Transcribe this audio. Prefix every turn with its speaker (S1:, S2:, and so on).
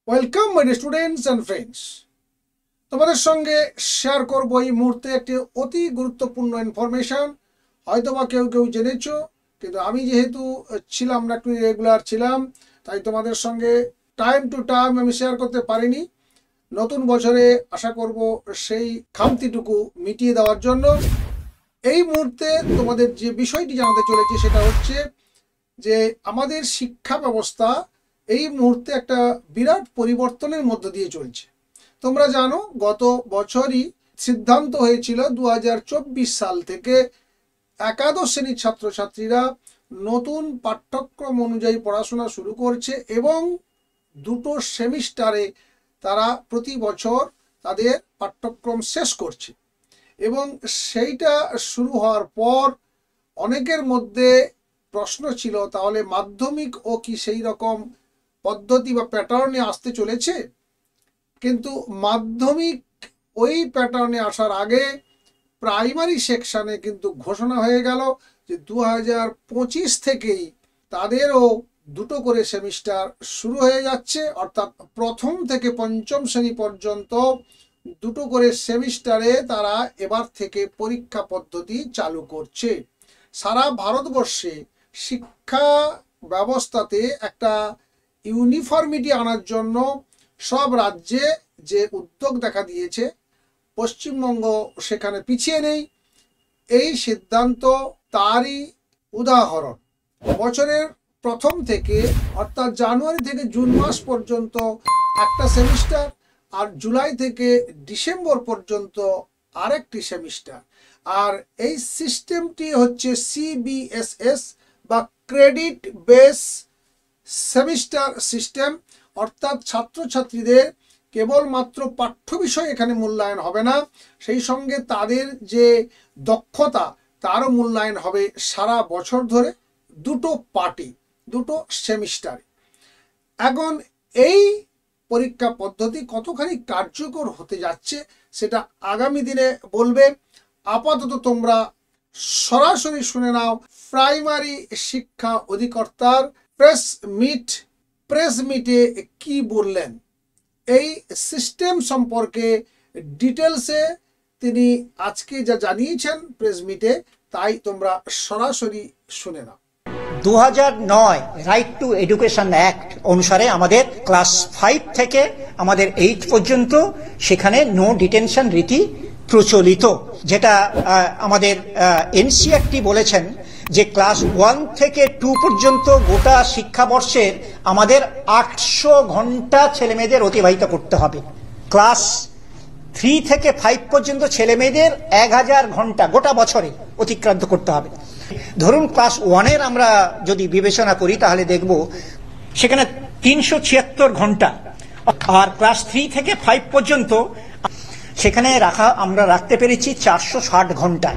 S1: Welcome my students and friends. তোমাদের সঙ্গে share করবো এই মুহূর্তে একটি অতি গুরুত্বপূর্ণ ইনফরমেশন। হয়তোবা কেউ কেউ জেনেছো, কিন্তু আমি যেহেতু ছিলাম না, একটু রেগুলার ছিলাম, তাই তোমাদের সঙ্গে টাইম টু টাইম আমি শেয়ার করতে পারিনি। নতুন বছরে আশা করব সেই খামতিটুকু মিটিয়ে দেওয়ার জন্য। এই মুহূর্তে তোমাদের যে বিষয়টি জানাতে চলেছে সেটা হচ্ছে যে আমাদের শিক্ষা ব্যবস্থা এই মুহূর্তে একটা বিরাট পরিবর্তনের মধ্য দিয়ে চলছে। তোমরা জানো, গত বছরই সিদ্ধান্ত হয়েছিল 2024 সাল থেকে একাদশ শ্রেণীর ছাত্রছাত্রীরা নতুন পাঠ্যক্রম অনুযায়ী পড়াশোনা শুরু করছে এবং দুটো সেমিস্টারে তারা প্রতি বছর তাদের পাঠ্যক্রম শেষ করছে। এবং সেইটা শুরু হওয়ার পর অনেকের মধ্যে প্রশ্ন ছিল, তাহলে মাধ্যমিক ও কি সেই রকম পদ্ধতি বা প্যাটার্নে আসতে চলেছে? কিন্তু মাধ্যমিক ওই প্যাটার্নে আসার আগে প্রাইমারি সেকশনে কিন্তু ঘোষণা হয়ে গেল যে 2025 থেকেই তাদেরও দুটো করে সেমিস্টার শুরু হয়ে যাচ্ছে, অর্থাৎ প্রথম থেকে পঞ্চম শ্রেণী পর্যন্ত দুটো করে সেমিস্টারে তারা এবার থেকে পরীক্ষা পদ্ধতি চালু করছে। সারা ভারতবর্ষে শিক্ষা ব্যবস্থাতে একটা ইউনিফর্মিটি আনার জন্য সব রাজ্যে যে উদ্যোগ দেখা দিয়েছে, পশ্চিমবঙ্গ সেখানে পিছিয়ে নেই। এই সিদ্ধান্ত তারই উদাহরণ। বছরের প্রথম থেকে অর্থাৎ জানুয়ারি থেকে জুন মাস পর্যন্ত একটা সেমিস্টার, আর জুলাই থেকে ডিসেম্বর পর্যন্ত আরেকটি সেমিস্টার। আর এই সিস্টেমটি হচ্ছে সিবিএসএস বা ক্রেডিট বেস সেমিস্টার সিস্টেম, অর্থাৎ ছাত্রছাত্রীদের কেবলমাত্র পাঠ্য বিষয় এখানে মূল্যায়ন হবে না, সেই সঙ্গে তাদের যে দক্ষতা তারও মূল্যায়ন হবে সারা বছর ধরে দুটো পার্টি, দুটো সেমিস্টারে। এখন এই পরীক্ষা পদ্ধতি কতখানি কার্যকর হতে যাচ্ছে সেটা আগামী দিনে বলবে। আপাতত তোমরা সরাসরি শুনে নাও প্রাইমারি শিক্ষা অধিকর্তার প্রেস মিটে কি বললেন। এই সিস্টেম সম্পর্কে ডিটেলসে তিনি আজকে যা জানিয়েছেন প্রেস মিটে, তাই তোমরা সরাসরি শুনে নাও।
S2: 2009 রাইট টু এডুকেশন অ্যাক্ট অনুসারে আমাদের ক্লাস 5 থেকে আমাদের 8 পর্যন্ত সেখানে নো ডিটেনশন রীতি প্রচলিত, যেটা আমাদের এনসিইআরটি বলেছেন যে ক্লাস 1 থেকে 2 পর্যন্ত গোটা শিক্ষাবর্ষের আমাদের 800 ঘন্টা ছেলেমেয়েদের অতিবাহিত করতে হবে। ক্লাস 3 থেকে 5 পর্যন্ত ছেলেমেয়েদের 1000 ঘন্টা গোটা বছরে অতিক্রান্ত করতে হবে। ধরুন ক্লাস 1-এর আমরা যদি বিবেচনা করি তাহলে দেখব সেখানে 376 ঘন্টা, আর ক্লাস 3 থেকে 5 পর্যন্ত সেখানে আমরা রাখতে পেরেছি 460 ঘন্টা।